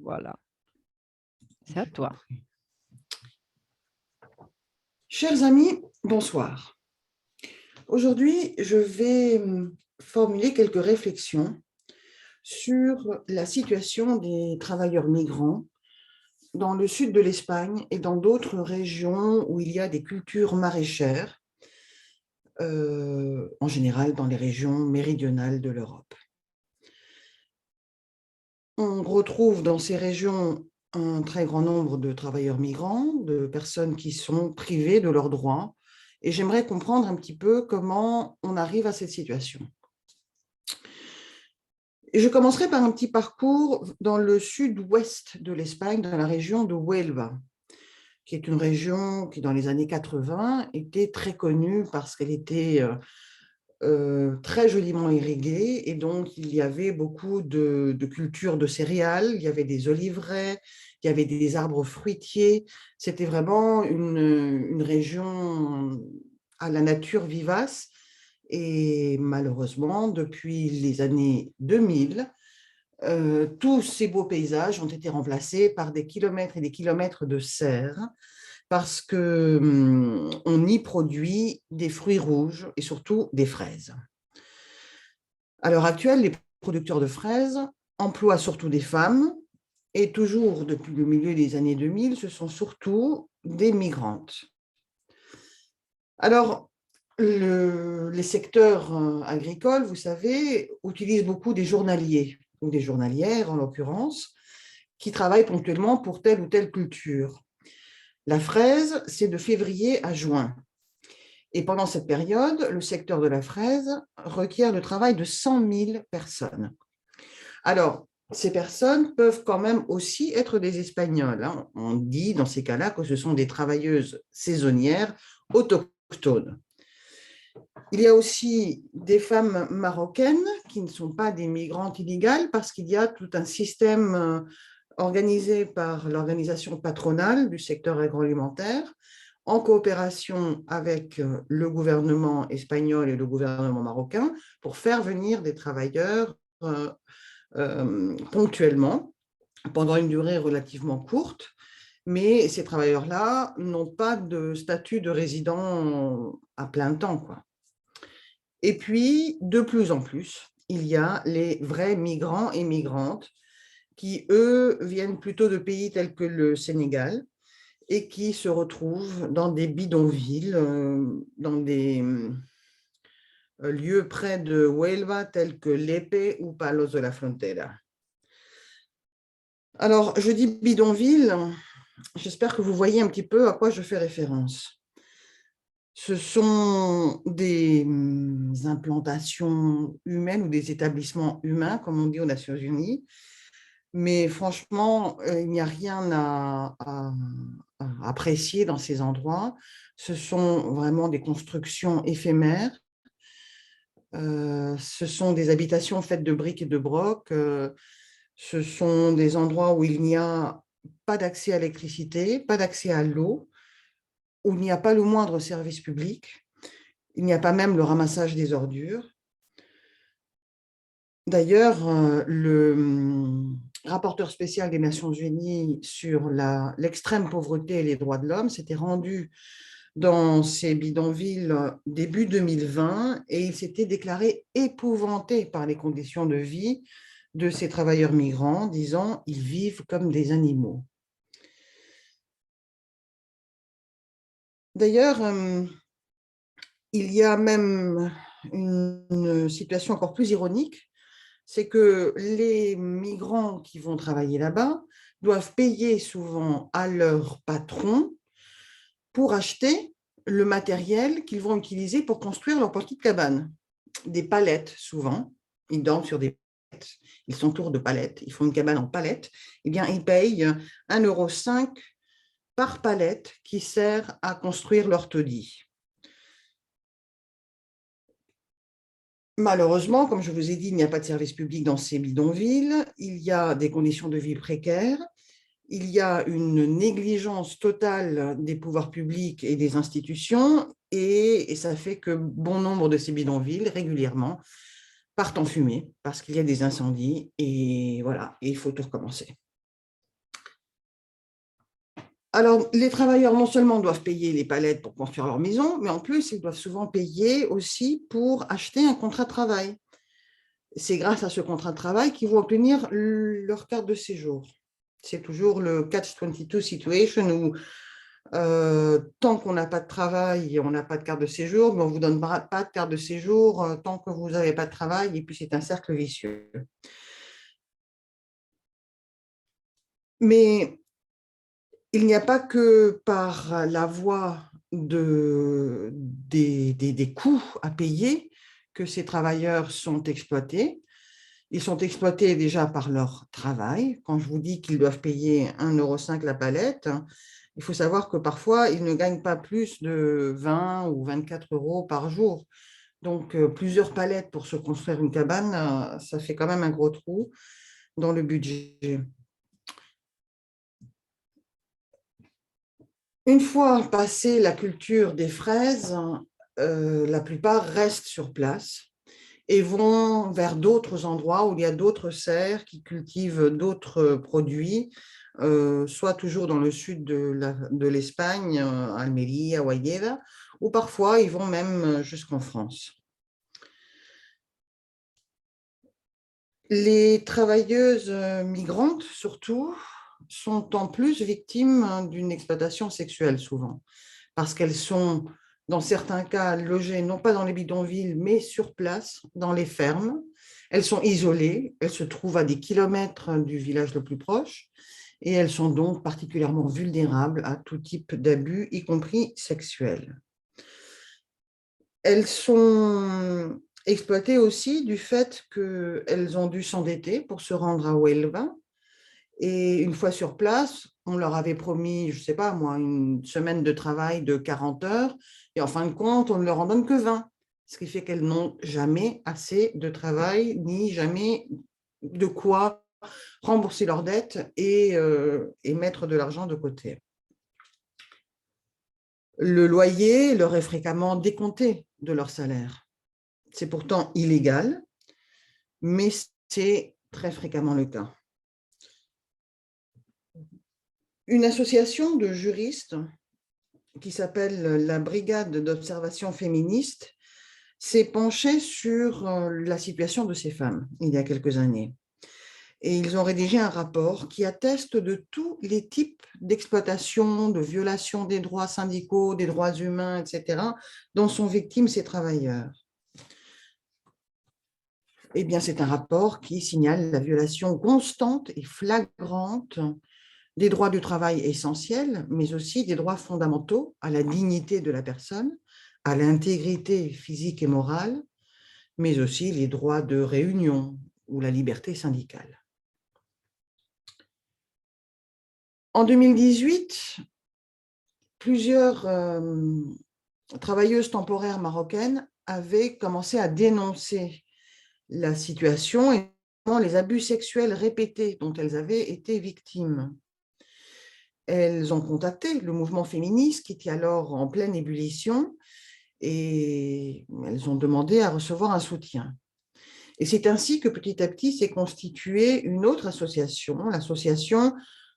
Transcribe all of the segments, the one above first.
Voilà, c'est à toi. Chers amis, bonsoir. Aujourd'hui, je vais formuler quelques réflexions sur la situation des travailleurs migrants dans le sud de l'Espagne et dans d'autres régions où il y a des cultures maraîchères, en général dans les régions méridionales de l'Europe. On retrouve dans ces régions un très grand nombre de travailleurs migrants, de personnes qui sont privées de leurs droits, et j'aimerais comprendre un petit peu comment on arrive à cette situation. Et je commencerai par un petit parcours dans le sud-ouest de l'Espagne, dans la région de Huelva, qui est une région qui, dans les années 80, était très connue parce qu'elle était très joliment irriguée, et donc il y avait beaucoup de cultures de céréales, il y avait des oliveraies, il y avait des arbres fruitiers. C'était vraiment une région à la nature vivace. Et malheureusement, depuis les années 2000, tous ces beaux paysages ont été remplacés par des kilomètres et des kilomètres de serre, parce qu'on y produit des fruits rouges et surtout des fraises. À l'heure actuelle, les producteurs de fraises emploient surtout des femmes, et toujours depuis le milieu des années 2000, ce sont surtout des migrantes. Alors, les secteurs agricoles, vous savez, utilisent beaucoup des journaliers, ou des journalières en l'occurrence, qui travaillent ponctuellement pour telle ou telle culture. La fraise, c'est de février à juin. Et pendant cette période, le secteur de la fraise requiert le travail de 100 000 personnes. Alors, ces personnes peuvent quand même aussi être des Espagnols. On dit dans ces cas-là que ce sont des travailleuses saisonnières autochtones. Il y a aussi des femmes marocaines qui ne sont pas des migrantes illégales, parce qu'il y a tout un système organisé par l'organisation patronale du secteur agroalimentaire, en coopération avec le gouvernement espagnol et le gouvernement marocain, pour faire venir des travailleurs ponctuellement, pendant une durée relativement courte. Mais ces travailleurs-là n'ont pas de statut de résident à plein temps, quoi. Et puis, de plus en plus, il y a les vrais migrants et migrantes qui, eux, viennent plutôt de pays tels que le Sénégal, et qui se retrouvent dans des bidonvilles, dans des lieux près de Huelva tels que Lepe ou Palos de la Frontera. Alors, je dis bidonville, j'espère que vous voyez un petit peu à quoi je fais référence. Ce sont des implantations humaines ou des établissements humains, comme on dit aux Nations Unies, mais franchement, il n'y a rien à apprécier dans ces endroits. Ce sont vraiment des constructions éphémères. Ce sont des habitations faites de briques et de brocs. Ce sont des endroits où il n'y a pas d'accès à l'électricité, pas d'accès à l'eau, où il n'y a pas le moindre service public. Il n'y a pas même le ramassage des ordures. D'ailleurs, le rapporteur spécial des Nations Unies sur l'extrême pauvreté et les droits de l'homme s'était rendu dans ces bidonvilles début 2020, et il s'était déclaré épouvanté par les conditions de vie de ces travailleurs migrants, disant « ils vivent comme des animaux ». D'ailleurs, il y a même une situation encore plus ironique, c'est que les migrants qui vont travailler là-bas doivent payer souvent à leur patron pour acheter le matériel qu'ils vont utiliser pour construire leur petite cabane. Des palettes, souvent. Ils dorment sur des palettes. Ils s'entourent de palettes. Ils font une cabane en palettes. Eh bien, ils payent 1,5 € par palette qui sert à construire leur taudis. Malheureusement, comme je vous ai dit, il n'y a pas de service public dans ces bidonvilles. Il y a des conditions de vie précaires. Il y a une négligence totale des pouvoirs publics et des institutions, et ça fait que bon nombre de ces bidonvilles, régulièrement, partent en fumée parce qu'il y a des incendies et voilà, il faut tout recommencer. Alors, les travailleurs non seulement doivent payer les palettes pour construire leur maison, mais en plus, ils doivent souvent payer aussi pour acheter un contrat de travail. C'est grâce à ce contrat de travail qu'ils vont obtenir leur carte de séjour. C'est toujours le catch-22 situation où tant qu'on n'a pas de travail, on n'a pas de carte de séjour, mais on ne vous donne pas de carte de séjour tant que vous n'avez pas de travail, et puis c'est un cercle vicieux. Mais il n'y a pas que par la voie des coûts à payer que ces travailleurs sont exploités. Ils sont exploités déjà par leur travail. Quand je vous dis qu'ils doivent payer 1,5 € la palette, il faut savoir que parfois, ils ne gagnent pas plus de 20 ou 24 € par jour. Donc, plusieurs palettes pour se construire une cabane, ça fait quand même un gros trou dans le budget. Une fois passée la culture des fraises, la plupart restent sur place et vont vers d'autres endroits où il y a d'autres serres qui cultivent d'autres produits, soit toujours dans le sud de l'Espagne, Almería, Huayeda, ou parfois ils vont même jusqu'en France. Les travailleuses migrantes, surtout, sont en plus victimes d'une exploitation sexuelle souvent, parce qu'elles sont, dans certains cas, logées non pas dans les bidonvilles, mais sur place, dans les fermes. Elles sont isolées, elles se trouvent à des kilomètres du village le plus proche, et elles sont donc particulièrement vulnérables à tout type d'abus, y compris sexuels. Elles sont exploitées aussi du fait qu'elles ont dû s'endetter pour se rendre à Huelva. Et une fois sur place, on leur avait promis, je ne sais pas moi, une semaine de travail de 40 heures. Et en fin de compte, on ne leur en donne que 20. Ce qui fait qu'elles n'ont jamais assez de travail, ni jamais de quoi rembourser leurs dettes et mettre de l'argent de côté. Le loyer leur est fréquemment décompté de leur salaire. C'est pourtant illégal, mais c'est très fréquemment le cas. Une association de juristes qui s'appelle la Brigade d'observation féministe s'est penchée sur la situation de ces femmes il y a quelques années. Et ils ont rédigé un rapport qui atteste de tous les types d'exploitation, de violation des droits syndicaux, des droits humains, etc., dont sont victimes ces travailleurs. Eh bien, c'est un rapport qui signale la violation constante et flagrante des droits du travail essentiels, mais aussi des droits fondamentaux à la dignité de la personne, à l'intégrité physique et morale, mais aussi les droits de réunion ou la liberté syndicale. En 2018, plusieurs travailleuses temporaires marocaines avaient commencé à dénoncer la situation et les abus sexuels répétés dont elles avaient été victimes. Elles ont contacté le mouvement féministe qui était alors en pleine ébullition et elles ont demandé à recevoir un soutien. Et c'est ainsi que petit à petit s'est constituée une autre association, l'association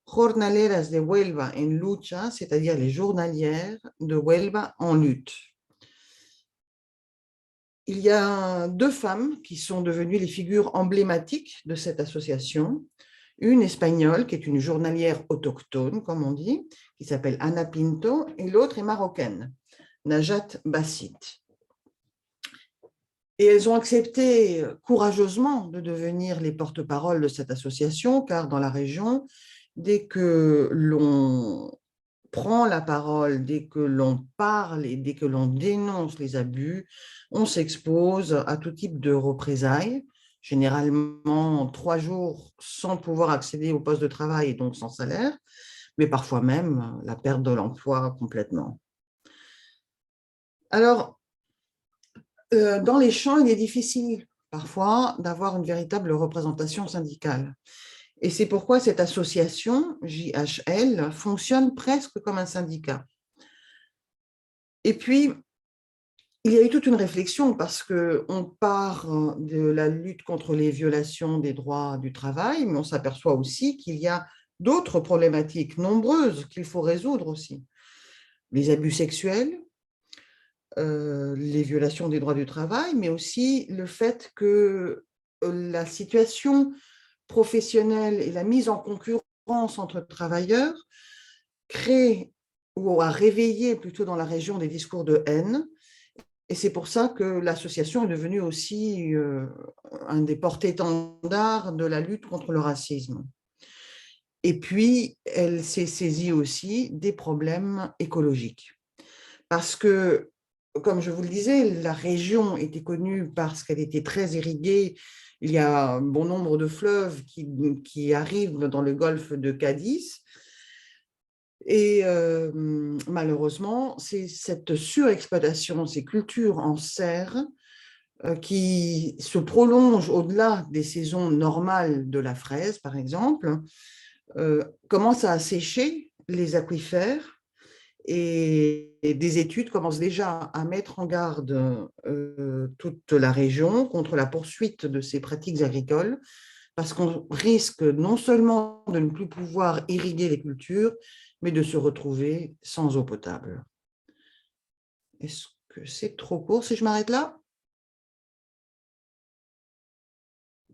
Jornaleras de Huelva en Lucha, c'est-à-dire les journalières de Huelva en lutte. Il y a deux femmes qui sont devenues les figures emblématiques de cette association. Une espagnole, qui est une journalière autochtone, comme on dit, qui s'appelle Ana Pinto, et l'autre est marocaine, Najat Bassit. Et elles ont accepté courageusement de devenir les porte-parole de cette association, car dans la région, dès que l'on prend la parole, dès que l'on parle et dès que l'on dénonce les abus, on s'expose à tout type de représailles, généralement 3 jours sans pouvoir accéder au poste de travail et donc sans salaire, mais parfois même la perte de l'emploi complètement. Alors, dans les champs, il est difficile parfois d'avoir une véritable représentation syndicale. Et c'est pourquoi cette association, JHL, fonctionne presque comme un syndicat. Et puis, il y a eu toute une réflexion parce qu'on part de la lutte contre les violations des droits du travail, mais on s'aperçoit aussi qu'il y a d'autres problématiques nombreuses qu'il faut résoudre aussi. Les abus sexuels, les violations des droits du travail, mais aussi le fait que la situation professionnelle et la mise en concurrence entre travailleurs crée ou a réveillé plutôt dans la région des discours de haine. Et c'est pour ça que l'association est devenue aussi un des porte-étendards de la lutte contre le racisme. Et puis, elle s'est saisie aussi des problèmes écologiques. Parce que, comme je vous le disais, la région était connue parce qu'elle était très irriguée. Il y a un bon nombre de fleuves qui arrivent dans le golfe de Cadix. Et malheureusement, c'est cette surexploitation, ces cultures en serre qui se prolongent au-delà des saisons normales de la fraise, par exemple, commencent à assécher les aquifères et des études commencent déjà à mettre en garde toute la région contre la poursuite de ces pratiques agricoles parce qu'on risque non seulement de ne plus pouvoir irriguer les cultures, mais de se retrouver sans eau potable. Est-ce que c'est trop court si je m'arrête là?